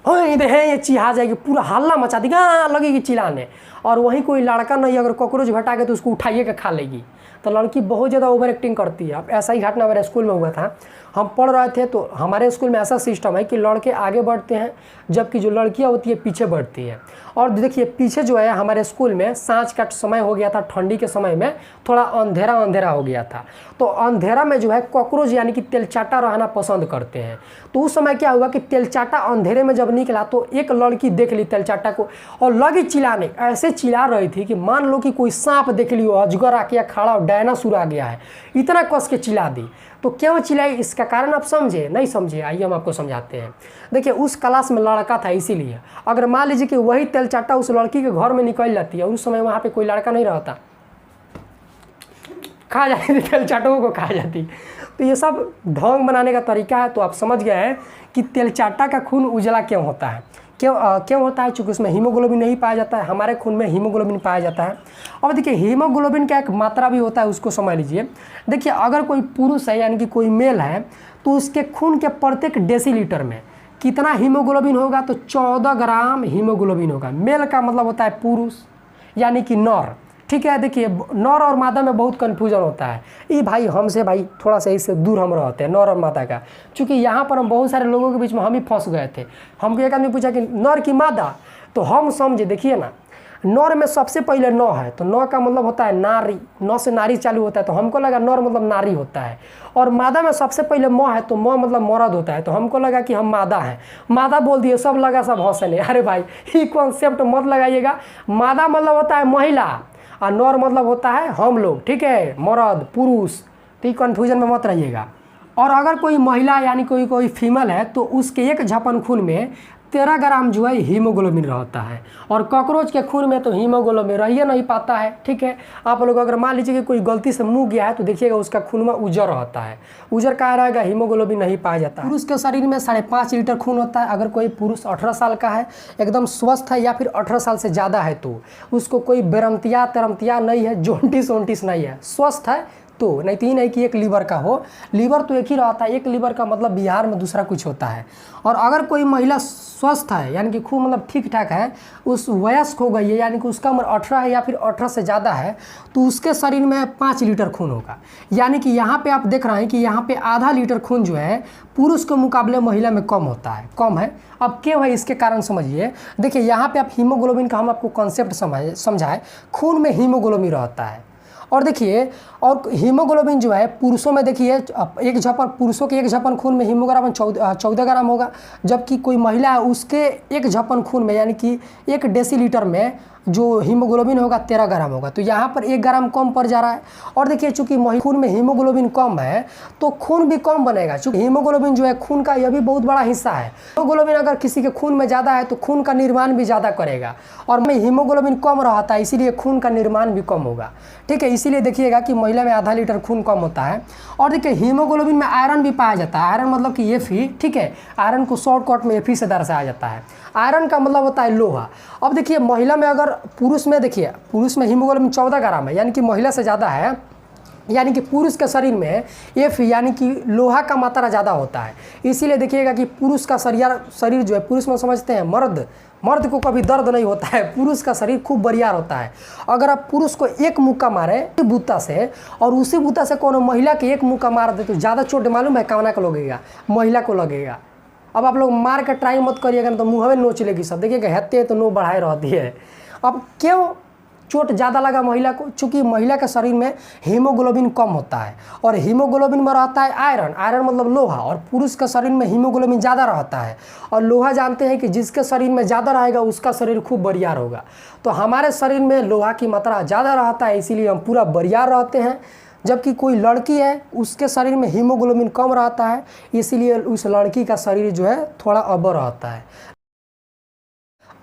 इधर है, ये चिढ़ा जाएगी, पूरा हल्ला मचा देगी, लगेगी चिल्लाने। और वहीं कोई लड़का नहीं, अगर कॉकरोच भटा के तो उसको उठाइए के खा लेगी। तो लड़की बहुत ज़्यादा ओवर एक्टिंग करती है। अब ऐसा ही घटना मेरे स्कूल में हुआ था, हम पढ़ रहे थे, तो हमारे स्कूल में ऐसा सिस्टम है कि लड़के आगे बढ़ते हैं जबकि जो लड़कियां होती है पीछे बढ़ती है। और देखिए पीछे जो है हमारे स्कूल में सांझ का समय हो गया था, ठंडी के समय में थोड़ा अंधेरा हो गया था, तो अंधेरा में जो है कॉकरोच यानी कि तेलचाट्टा रहना पसंद करते हैं। तो उस समय क्या हुआ कि तेलचाट्टा अंधेरे में जब निकला तो एक लड़की देख ली तेलचाट्टा को और लगी चिल्लाने, ऐसे चिल्ला रही थी कि मान लो कि कोई सांप देख लियो, अजगर आके खड़ा, डायनासोर आ गया है, इतना कस के चिल्ला दी। तो क्यों चिल्लाई, इसका कारण आप समझे नहीं समझे, आइए हम आपको समझाते हैं। देखिए उस क्लास में लड़का था, इसीलिए अगर मान लीजिए कि वही तेलचाट्टा उस लड़की के घर में निकल जाती है और उस समय वहाँ पे कोई लड़का नहीं रहता, खा जाती थी, तेलचाट्टों को खा जाती। तो ये सब ढोंग बनाने का तरीका है। तो आप समझ गए हैं कि तेलचाट्टा का खून उजला क्यों होता है, क्यों होता है, चूँकि उसमें हीमोग्लोबिन नहीं पाया जाता है। हमारे खून में हीमोग्लोबिन पाया जाता है। और देखिए हीमोग्लोबिन का एक मात्रा भी होता है, उसको समझ लीजिए। देखिए अगर कोई पुरुष है यानी कि कोई मेल है, तो उसके खून के प्रत्येक डेसीलीटर में कितना हीमोग्लोबिन होगा, तो 14 ग्राम हीमोग्लोबिन होगा। मेल का मतलब होता है पुरुष यानी कि नर, ठीक है। देखिए नर और मादा में बहुत कन्फ्यूजन होता है, ये भाई हमसे भाई थोड़ा सा इससे दूर हम रहते हैं नर और मादा का, क्योंकि यहाँ पर हम बहुत सारे लोगों के बीच में हम ही फंस गए थे। हमको एक आदमी पूछा कि नर की मादा, तो हम समझे, देखिए ना नर में सबसे पहले नौ है, तो नौ का मतलब होता है नारी, नौ से नारी चालू होता है, तो हमको लगा नर मतलब नारी होता है। और मादा में सबसे पहले म है, तो म मतलब मर्द होता है, तो हमको लगा कि हम मादा हैं, मादा बोल दिए, सब लगा सब हंसने। अरे भाई ये कॉन्सेप्ट मत लगाइएगा। मादा मतलब होता है महिला और नर मतलब होता है हम लोग, ठीक है, मर्द पुरुष, तो ये कन्फ्यूजन में मत रहिएगा। और अगर कोई महिला यानी कोई फीमेल है तो उसके एक झपन खून में 13 ग्राम जो है हीमोग्लोबिन रहता है, और कॉकरोच के खून में तो हीमोग्लोबिन रह ही नहीं पाता है, ठीक है। आप लोग अगर मान लीजिए कि कोई गलती से मुँह गया है तो देखिएगा उसका खून में उजर रहता है, उजर कहाँ रहेगा, हीमोग्लोबिन नहीं पाया जाता है। पुरुष के शरीर में 5.5 लीटर खून होता है। अगर कोई पुरुष 18 साल का है, एकदम स्वस्थ है, या फिर 18 साल से ज़्यादा है, तो उसको कोई बेरमतिया तरमतिया नहीं है, जोंटिस वोंटिस नहीं है, स्वस्थ है, तो नहीं तीन है कि एक लीवर का हो, लीवर तो एक ही रहता है, एक लीवर का मतलब बिहार में दूसरा कुछ होता है। और अगर कोई महिला स्वस्थ है यानी कि खूब मतलब ठीक ठाक है, उस वयस्क हो गई है यानी कि उसका उम्र 18 है या फिर 18 से ज़्यादा है, तो उसके शरीर में 5 लीटर खून होगा। यानी कि यहाँ पे आप देख रहे हैं कि यहाँ पे आधा लीटर खून जो है पुरुष के मुकाबले महिला में कम होता है, कम है। अब क्यों है इसके कारण समझिए। देखिए यहाँ पे आप हीमोग्लोबिन का हम आपको कॉन्सेप्ट समझाए, खून में हीमोग्लोबिन रहता है। और देखिए, और हीमोग्लोबिन जो है पुरुषों में देखिए एक झपन, पुरुषों के एक झपन खून में हीमोग्लोबिन 14 ग्राम होगा, जबकि कोई महिला है उसके एक झपन खून में यानी कि 1 डेसीलीटर में जो हीमोग्लोबिन होगा 13 ग्राम होगा, तो यहाँ पर 1 ग्राम कम पड़ जा रहा है। और देखिए चूंकि खून में हीमोग्लोबिन कम है तो खून भी कम बनेगा, चूंकि हीमोग्लोबिन जो है खून का यह भी बहुत बड़ा हिस्सा है। हीमोग्लोबिन अगर किसी के खून में ज़्यादा है तो खून का निर्माण भी ज़्यादा करेगा, और हीमोग्लोबिन कम रहता है इसीलिए खून का निर्माण भी कम होगा, ठीक है। इसीलिए देखिएगा कि महिला में आधा लीटर खून कम होता है। और देखिए हीमोग्लोबिन में आयरन भी पाया जाता है, आयरन मतलब कि Fe, ठीक है, आयरन को शॉर्टकट में Fe से दर्शाया जाता है। आयरन का मतलब होता है लोहा। अब देखिए महिला में अगर पुरुष में देखिए, पुरुष में हीमोग्लोबिन 14 ग्राम है यानी कि महिला से ज़्यादा है, यानी कि पुरुष के शरीर में Fe यानी कि लोहा का मात्रा ज़्यादा होता है। इसीलिए देखिएगा कि पुरुष का शरीर जो है, पुरुष में समझते हैं मर्द को कभी दर्द नहीं होता है, पुरुष का शरीर खूब बरियार होता है। अगर आप पुरुष को एक मुक्का मारे बूता से और उसी बूता से कोनो महिला के एक मुक्का मार दे तो ज़्यादा चोट मालूम है कौना को लगेगा, महिला को लगेगा। अब आप लोग मार कर ट्राई मत करिएगा तो मुँह नोच लेगी सब, देखिएगा हेते तो नो बढ़ाए रहती है। अब क्यों चोट ज़्यादा लगा महिला को, चूँकि महिला के शरीर में हीमोग्लोबिन कम होता है और हीमोग्लोबिन में रहता है आयरन, आयरन मतलब लोहा, और पुरुष के शरीर में हीमोग्लोबिन ज़्यादा रहता है। और लोहा जानते हैं कि जिसके शरीर में ज़्यादा रहेगा उसका शरीर खूब बरियार होगा, तो हमारे शरीर में लोहा की मात्रा ज़्यादा रहता है इसीलिए हम पूरा बरियार रहते हैं। जबकि कोई लड़की है उसके शरीर में हीमोग्लोबिन कम रहता है इसीलिए उस लड़की का शरीर जो है थोड़ा अबर रहता है।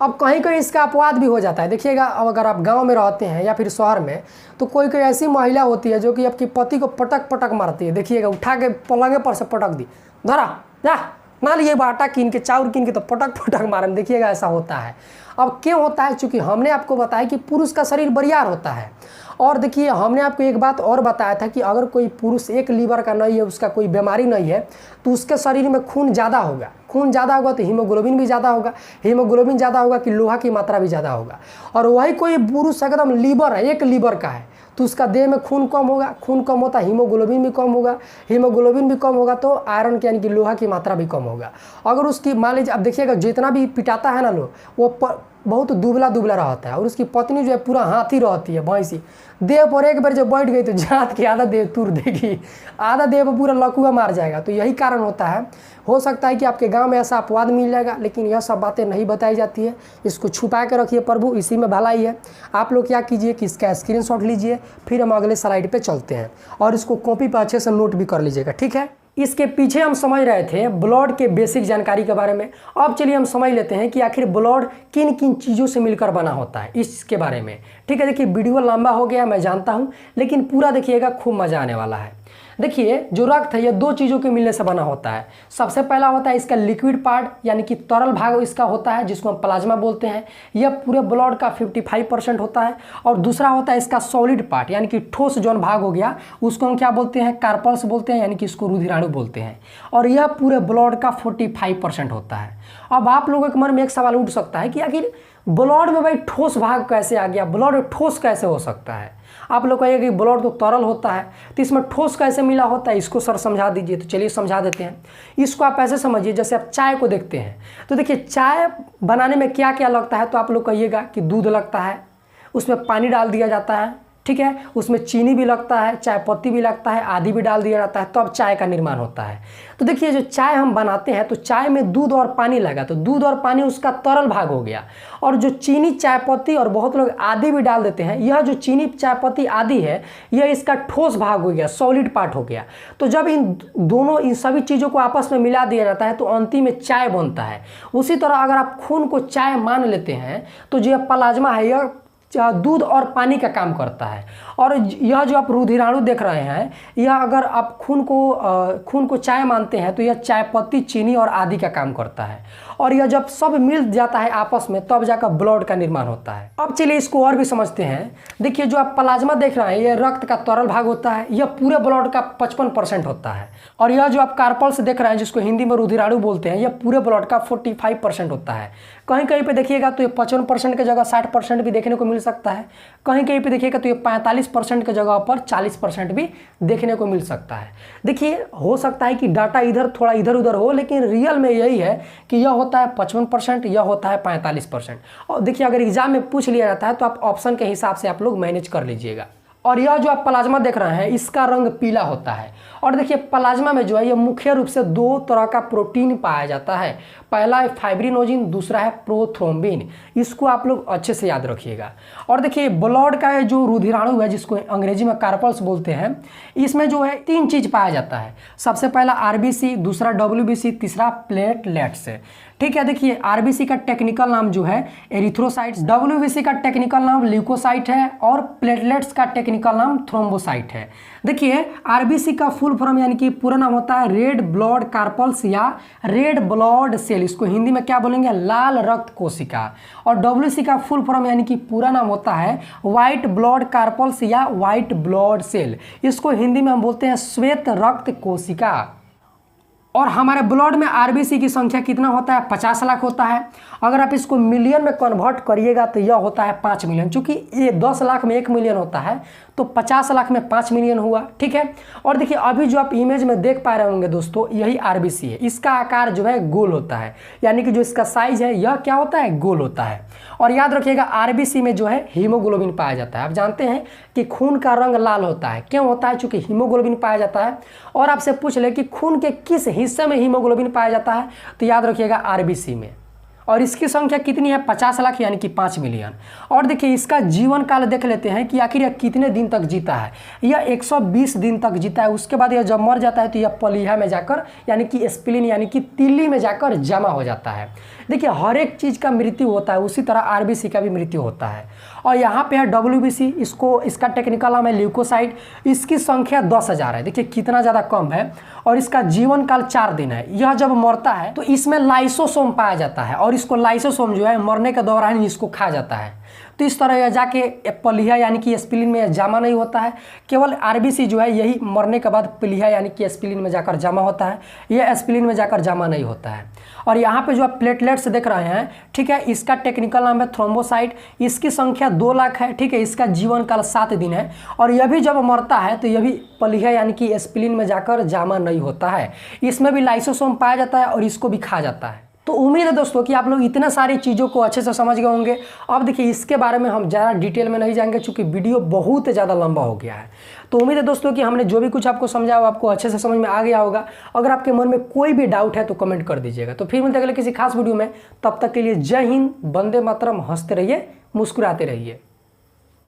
अब कहीं कहीं इसका अपवाद भी हो जाता है। देखिएगा, अब अगर आप गांव में रहते हैं या फिर शहर में तो कोई कोई ऐसी महिला होती है जो कि आपके पति को पटक पटक मारती है। देखिएगा उठा के पलंगे पर से पटक दी, धरा जा ना लिए आटा कीन के चाउर कीन के तो पटक पटक मारन, देखिएगा ऐसा होता है। अब क्यों होता है, चूँकि हमने आपको बताया कि पुरुष का शरीर बरियार होता है। और देखिए हमने आपको एक बात और बताया था कि अगर कोई पुरुष एक लीवर का नहीं है, उसका कोई बीमारी नहीं है, तो उसके शरीर में खून ज़्यादा होगा, खून ज़्यादा होगा तो हीमोग्लोबिन भी ज़्यादा होगा, हीमोग्लोबिन ज़्यादा होगा कि लोहा की मात्रा भी ज़्यादा होगा। और वही कोई पुरुष एकदम लीवर है, एक लीवर का है, तो उसका देह में खून कम होगा, खून कम होता है हीमोग्लोबिन भी कम होगा, हीमोग्लोबिन भी कम होगा तो आयरन के यानी कि लोहा की मात्रा भी कम होगा। अगर उसकी मान लीजिए, अब देखिएगा जितना भी पिटाता है ना लोग, वो बहुत दुबला दुबला रहता है, और उसकी पत्नी जो है पूरा हाथी रहती है, भैंसी। देह पर एक बार जब बैठ गई तो जात की आधा देह तुर देगी, आधा देह पर पूरा लकुआ मार जाएगा। तो यही कारण होता है। हो सकता है कि आपके गांव में ऐसा अपवाद मिल जाएगा, लेकिन यह सब बातें नहीं बताई जाती है, इसको छुपा के रखिए, प्रभु इसी में भलाई है। आप लोग क्या कीजिए कि इसका स्क्रीनशॉट लीजिए, फिर हम अगले स्लाइड पे चलते हैं, और इसको कॉपी पर अच्छे से नोट भी कर लीजिएगा, ठीक है। इसके पीछे हम समझ रहे थे ब्लड के बेसिक जानकारी के बारे में। अब चलिए हम समझ लेते हैं कि आखिर ब्लड किन किन चीज़ों से मिलकर बना होता है, इसके बारे में, ठीक है। देखिए वीडियो लंबा हो गया मैं जानता हूँ, लेकिन पूरा देखिएगा, खूब मज़ा आने वाला है। देखिए जो रक्त है ये 2 चीज़ों के मिलने से बना होता है। सबसे पहला होता है इसका लिक्विड पार्ट यानी कि तरल भाग इसका होता है, जिसको हम प्लाज्मा बोलते हैं, यह पूरे ब्लड का 55% होता है। और दूसरा होता है इसका सॉलिड पार्ट यानी कि ठोस जौन भाग हो गया, उसको हम क्या बोलते हैं, कार्पल्स बोलते हैं, यानी कि इसको रुधिराणु बोलते हैं, और यह पूरे ब्लड का 45% होता है। अब आप लोगों के मन में एक सवाल उठ सकता है कि आखिर ब्लड में भाई ठोस भाग कैसे आ गया, ब्लड ठोस कैसे हो सकता है। आप लोग कहिए कि ब्लड तो तरल होता है, तो इसमें ठोस कैसे मिला होता है, इसको सर समझा दीजिए। तो चलिए समझा देते हैं। इसको आप ऐसे समझिए, जैसे आप चाय को देखते हैं, तो देखिए चाय बनाने में क्या क्या लगता है, तो आप लोग कहिएगा कि दूध लगता है, उसमें पानी डाल दिया जाता है, ठीक है, उसमें चीनी भी लगता है, चाय पत्ती भी लगता है, आदि भी डाल दिया जाता है, तब चाय का निर्माण होता है। तो देखिए जो चाय हम बनाते हैं तो चाय में दूध और पानी लगा, तो दूध और पानी उसका तरल भाग हो गया, और जो चीनी चाय पत्ती और बहुत लोग आदि भी डाल देते हैं, यह जो चीनी चाय पत्ती आदि है यह इसका ठोस भाग हो गया, सॉलिड पार्ट हो गया। तो जब इन सभी चीज़ों को आपस में मिला दिया जाता है तो अंतिम में चाय बनता है। उसी तरह अगर आप खून को चाय मान लेते हैं तो जो प्लाज्मा है यह दूध और पानी का काम करता है। और यह जो आप रुधिराणु देख रहे हैं, यह अगर आप खून को चाय मानते हैं तो यह चाय पत्ती, चीनी और आदि का काम करता है। और यह जब सब मिल जाता है आपस में तब जाकर ब्लड का निर्माण होता है। अब चलिए इसको और भी समझते हैं। देखिए जो आप प्लाज्मा देख रहे हैं यह रक्त का तरल भाग होता है, यह पूरे ब्लड का 55% होता है। और यह जो आप कार्पल्स देख रहे हैं जिसको हिंदी में रुधिराणु बोलते हैं, यह पूरे ब्लड का 45% होता है। कहीं कहीं पे देखिएगा तो ये 55% की जगह 60% भी देखने को मिल सकता है, कहीं कहीं पे देखिएगा तो ये 45% की जगह पर 40% भी देखने को मिल सकता है। देखिए हो सकता है कि डाटा इधर थोड़ा इधर उधर हो, लेकिन रियल में यही है कि यह होता है 55%, यह होता है 45%। और देखिए अगर एग्जाम में पूछ लिया जाता है तो आप ऑप्शन के हिसाब से आप लोग मैनेज कर लीजिएगा। और यह जो आप प्लाज्मा देख रहे हैं इसका रंग पीला होता है। और देखिए प्लाज्मा में जो है ये मुख्य रूप से दो तरह का प्रोटीन पाया जाता है, पहला है फाइब्रिनोजिन, दूसरा है प्रोथ्रोम्बिन। इसको आप लोग अच्छे से याद रखिएगा। और देखिए ब्लड का जो रुधिराणु है जिसको अंग्रेजी में कार्पल्स बोलते हैं, इसमें जो है 3 चीज पाया जाता है। सबसे पहला आरबीसी, दूसरा डब्ल्यूबीसी, तीसरा प्लेटलेट्स। ठीक है, देखिए आरबीसी का टेक्निकल नाम जो है एरिथ्रोसाइट्स, डब्ल्यूबीसी का टेक्निकल नाम ल्यूकोसाइट है और प्लेटलेट्स का टेक्निकल नाम थ्रोम्बोसाइट है। देखिए आरबीसी का फुल फॉर्म यानी कि पूरा नाम होता है रेड ब्लड कार्पल्स या रेड ब्लड सेल, इसको हिंदी में क्या बोलेंगे, लाल रक्त कोशिका। और डब्ल्यूसी का फुल फॉर्म यानी कि पूरा नाम होता है व्हाइट ब्लड कार्पल्स या व्हाइट ब्लड सेल, इसको हिंदी में हम बोलते हैं श्वेत रक्त कोशिका। और हमारे ब्लड में आरबीसी की संख्या कितना होता है, 50 लाख होता है। अगर आप इसको मिलियन में कन्वर्ट करिएगा तो यह होता है 5 मिलियन, चूंकि ये 10 लाख में 1 मिलियन होता है तो 50 लाख में 5 मिलियन हुआ। ठीक है, और देखिए अभी जो आप इमेज में देख पा रहे होंगे दोस्तों, यही आरबीसी है। इसका आकार जो है गोल होता है, यानी कि जो इसका साइज है यह क्या होता है, गोल होता है। और याद रखिएगा आरबीसी में जो है हीमोग्लोबिन पाया जाता है। आप जानते हैं कि खून का रंग लाल होता है, क्यों होता है, चूंकि हीमोग्लोबिन पाया जाता है। और आपसे पूछ ले कि खून के किस हिस्से में हीमोग्लोबिन पाया जाता है, तो याद रखिएगा आरबीसी में। और इसकी संख्या कितनी है, 50 लाख यानी कि 5 मिलियन। और देखिए इसका जीवन काल देख लेते हैं कि आखिर यह कितने दिन तक जीता है। यह 120 दिन तक जीता है। उसके बाद यह जब मर जाता है तो यह पलीहा में जाकर यानी कि स्प्लीन यानी कि तिल्ली में जाकर जमा हो जाता है। देखिए हर एक चीज़ का मृत्यु होता है, उसी तरह आरबीसी का भी मृत्यु होता है। और यहाँ पे है डब्ल्यूबीसी, इसका टेक्निकल नाम है ल्यूकोसाइट। इसकी संख्या 10,000 है। देखिए कितना ज़्यादा कम है। और इसका जीवन काल 4 दिन है। यह जब मरता है तो इसमें लाइसोसोम पाया जाता है और इसको लाइसोसोम जो है मरने के दौरान इसको खा जाता है। तो इस तरह यह जाके पलीहा यानी कि स्प्लीन में जमा नहीं होता है। केवल आरबीसी जो है यही मरने के बाद पलीहा यानी कि स्प्लीन में जाकर जमा होता है, यह स्प्लीन में जाकर जमा नहीं होता है। और यहाँ पे जो आप प्लेटलेट्स देख रहे हैं, ठीक है, इसका टेक्निकल नाम है थ्रोम्बोसाइट। इसकी संख्या 2 लाख है। ठीक है, इसका जीवन काल 7 दिन है। और यह भी जब मरता है तो यह भी पलीहा यानी कि स्प्लीन में जाकर जमा नहीं होता है। इसमें भी लाइसोसोम पाया जाता है और इसको भी खा जाता है। तो उम्मीद है दोस्तों कि आप लोग इतना सारी चीज़ों को अच्छे से समझ गए होंगे। अब देखिए इसके बारे में हम ज़्यादा डिटेल में नहीं जाएंगे क्योंकि वीडियो बहुत ज़्यादा लंबा हो गया है। तो उम्मीद है दोस्तों कि हमने जो भी कुछ आपको समझाया वो आपको अच्छे से समझ में आ गया होगा। अगर आपके मन में कोई भी डाउट है तो कमेंट कर दीजिएगा। तो फिर मिलते अगले किसी खास वीडियो में, तब तक के लिए जय हिंद, वंदे मातरम, हंसते रहिए, मुस्कुराते रहिए।